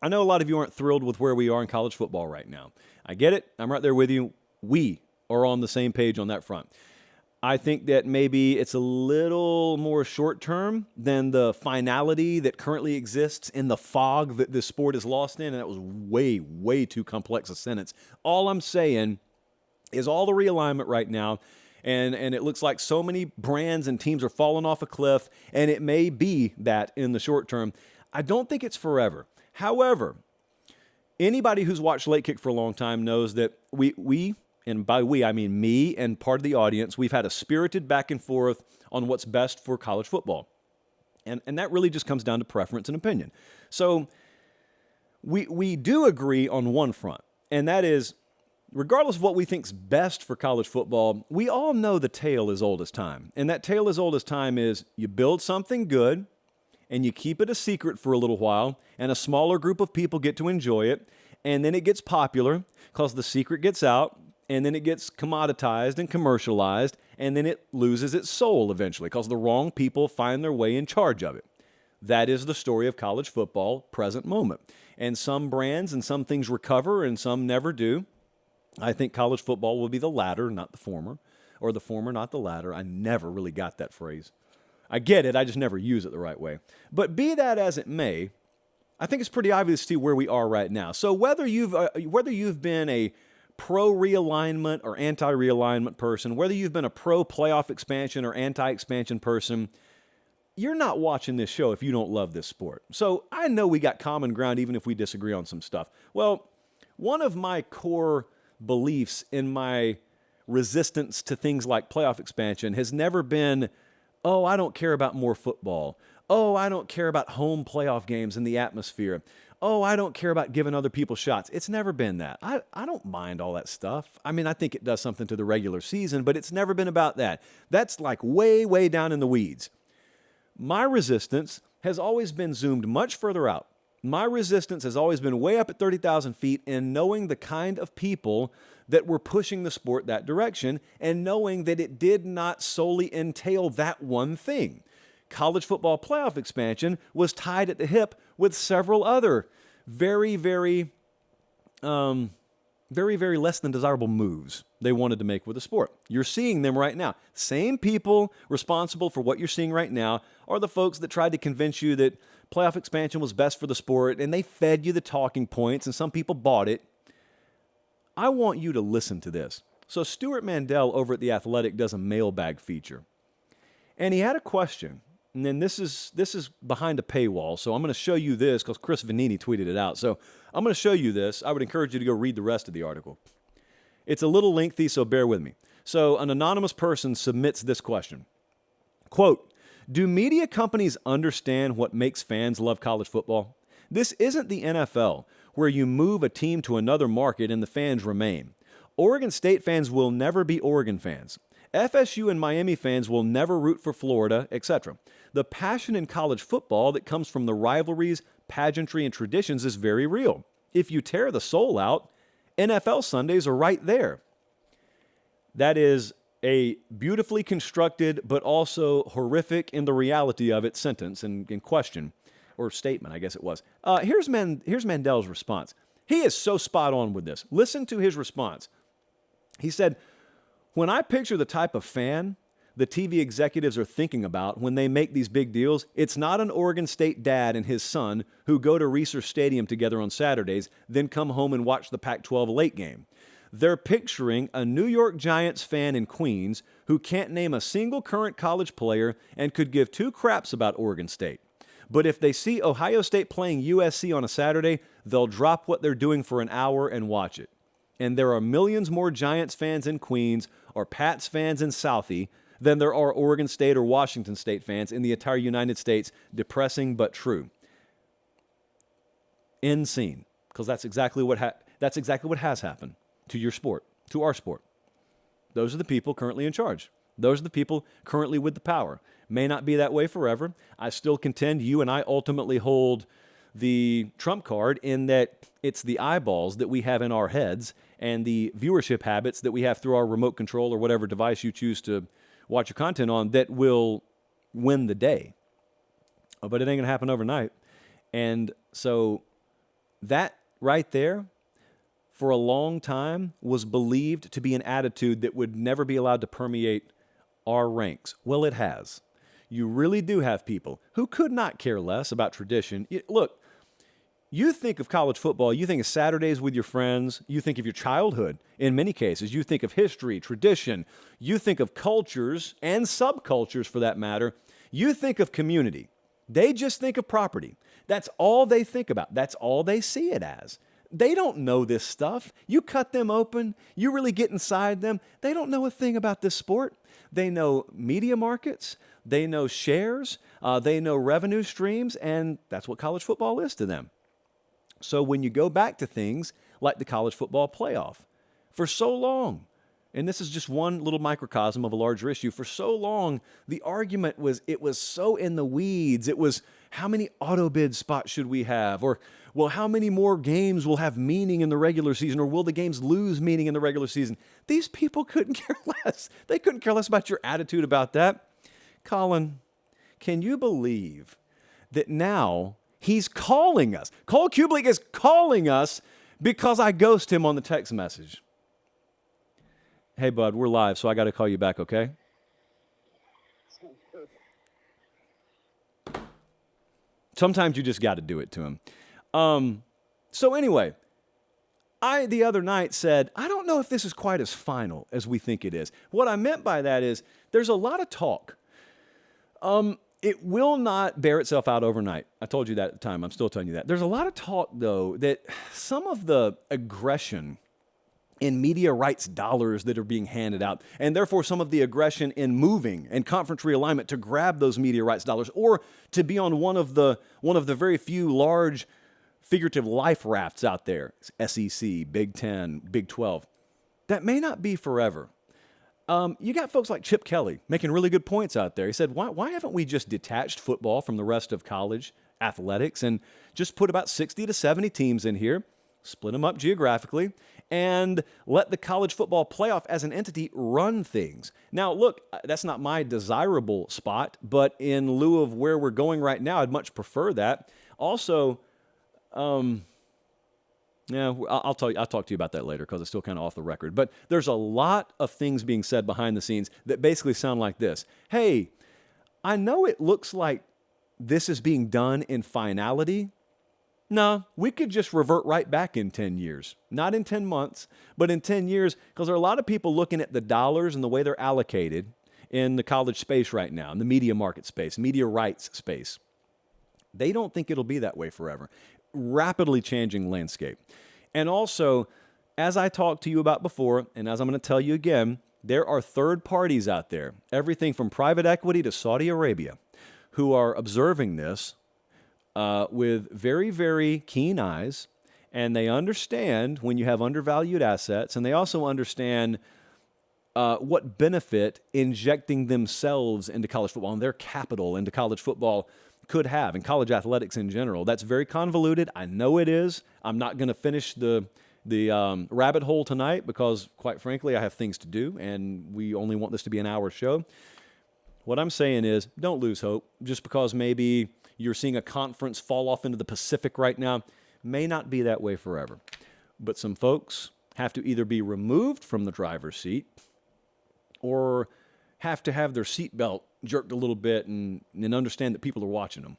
I know a lot of you aren't thrilled with where we are in college football right now. I get it. I'm right there with you. We are on the same page on that front. I think that maybe it's a little more short term than the finality that currently exists in the fog that this sport is lost in. And that was way, way too complex a sentence. All I'm saying is all the realignment right now. And it looks like so many brands and teams are falling off a cliff. And it may be that in the short term. I don't think it's forever. However, anybody who's watched Late Kick for a long time knows that we and by we, I mean me and part of the audience, we've had a spirited back and forth on what's best for college football. And that really just comes down to preference and opinion. So we do agree on one front, and that is, regardless of what we think's best for college football, we all know the tale as old as time. And that tale as old as time is you build something good, and you keep it a secret for a little while, and a smaller group of people get to enjoy it, and then it gets popular because the secret gets out, and then it gets commoditized and commercialized, and then it loses its soul eventually because the wrong people find their way in charge of it. That is the story of college football, present moment. And some brands and some things recover and some never do. I think college football will be the latter, not the former, or the former, not the latter. I never really got that phrase. I get it, I just never use it the right way. But be that as it may, I think it's pretty obvious to see where we are right now. So whether you've been a pro-realignment or anti-realignment person, whether you've been a pro-playoff expansion or anti-expansion person, you're not watching this show if you don't love this sport. So I know we got common ground even if we disagree on some stuff. Well, one of my core beliefs in my resistance to things like playoff expansion has never been, oh, I don't care about more football. Oh, I don't care about home playoff games and the atmosphere. Oh, I don't care about giving other people shots. It's never been that. I don't mind all that stuff. I mean, I think it does something to the regular season, but it's never been about that. That's like way, way down in the weeds. My resistance has always been zoomed much further out. My resistance has always been way up at 30,000 feet in knowing the kind of people that were pushing the sport that direction and knowing that it did not solely entail that one thing. College football playoff expansion was tied at the hip with several other very, very less than desirable moves they wanted to make with the sport. You're seeing them right now. Same people responsible for what you're seeing right now are the folks that tried to convince you that playoff expansion was best for the sport, and they fed you the talking points, and some people bought it. I want you to listen to this. So Stuart Mandel over at The Athletic does a mailbag feature, and he had a question. And then this is behind a paywall, so I'm going to show you this because Chris Vanini tweeted it out. So I'm going to show you this. I would encourage you to go read the rest of the article. It's a little lengthy, so bear with me. So an anonymous person submits this question. Quote, do media companies understand what makes fans love college football? This isn't the NFL, where you move a team to another market and the fans remain. Oregon State fans will never be Oregon fans. FSU and Miami fans will never root for Florida, etc. The passion in college football that comes from the rivalries, pageantry, and traditions is very real. If you tear the soul out, NFL Sundays are right there. That is a beautifully constructed, but also horrific in the reality of it sentence and question, or statement, I guess it was. Here's Mandel's response. He is so spot on with this. Listen to his response. He said, when I picture the type of fan the TV executives are thinking about when they make these big deals, it's not an Oregon State dad and his son who go to Reser Stadium together on Saturdays, then come home and watch the Pac-12 late game. They're picturing a New York Giants fan in Queens who can't name a single current college player and could give two craps about Oregon State. But if they see Ohio State playing USC on a Saturday, they'll drop what they're doing for an hour and watch it. And there are millions more Giants fans in Queens or Pats fans in Southie than there are Oregon State or Washington State fans in the entire United States. Depressing but true. End scene. Because that's exactly what has happened to your sport, to our sport. Those are the people currently in charge. Those are the people currently with the power. May not be that way forever. I still contend you and I ultimately hold the trump card in that it's the eyeballs that we have in our heads and the viewership habits that we have through our remote control or whatever device you choose to watch your content on that will win the day. But it ain't going to happen overnight. And so That right there, for a long time, was believed to be an attitude that would never be allowed to permeate our ranks. Well, it has. You really do have people who could not care less about tradition. Look, you think of college football, you think of Saturdays with your friends, you think of your childhood in many cases, you think of history, tradition, you think of cultures and subcultures for that matter, you think of community. They just think of property. That's all they think about. That's all they see it as. They don't know this stuff. You cut them open, you really get inside them. They don't know a thing about this sport. They know media markets, they know shares, they know revenue streams, and that's what college football is to them. So when you go back to things like the college football playoff, for so long, and this is just one little microcosm of a larger issue, for so long, the argument was, it was so in the weeds. It was, how many auto bid spots should we have? Or, well, how many more games will have meaning in the regular season? Or will the games lose meaning in the regular season? These people couldn't care less. They couldn't care less about your attitude about that. Colin, can you believe that now he's calling us? Cole Kublik is calling us because I ghost him on the text message. Hey, bud, we're live, so I got to call you back, okay? Sometimes you just got to do it to him. So anyway, I, the other night, said, I don't know if this is quite as final as we think it is. What I meant by that is there's a lot of talk. It will not bear itself out overnight. I told you that at the time. I'm still telling you that. There's a lot of talk, though, that some of the aggression in media rights dollars that are being handed out, and therefore some of the aggression in moving and conference realignment to grab those media rights dollars, or to be on one of the very few large figurative life rafts out there, SEC, Big 10, Big 12, that may not be forever. You got folks like Chip Kelly making really good points out there. He said, why haven't we just detached football from the rest of college athletics and just put about 60 to 70 teams in here, split them up geographically, and let the college football playoff as an entity run things? Now, look, that's not my desirable spot, but in lieu of where we're going right now, I'd much prefer that. Also, yeah, I'll talk to you about that later because it's still kind of off the record. But there's a lot of things being said behind the scenes that basically sound like this. Hey, I know it looks like this is being done in finality. No, we could just revert right back in 10 years. Not in 10 months, but in 10 years, because there are a lot of people looking at the dollars and the way they're allocated in the college space right now, in the media market space, media rights space. They don't think it'll be that way forever. Rapidly changing landscape. And also, as I talked to you about before, and as I'm going to tell you again, there are third parties out there, everything from private equity to Saudi Arabia, who are observing this with very, very keen eyes, and they understand when you have undervalued assets, and they also understand what benefit injecting themselves into college football and their capital into college football could have, and college athletics in general. That's very convoluted. I know it is. I'm not going to finish the rabbit hole tonight because, quite frankly, I have things to do, and we only want this to be an hour show. What I'm saying is, don't lose hope. Just because maybe you're seeing a conference fall off into the Pacific right now, may not be that way forever. But some folks have to either be removed from the driver's seat or have to have their seatbelt jerked a little bit and understand that people are watching them.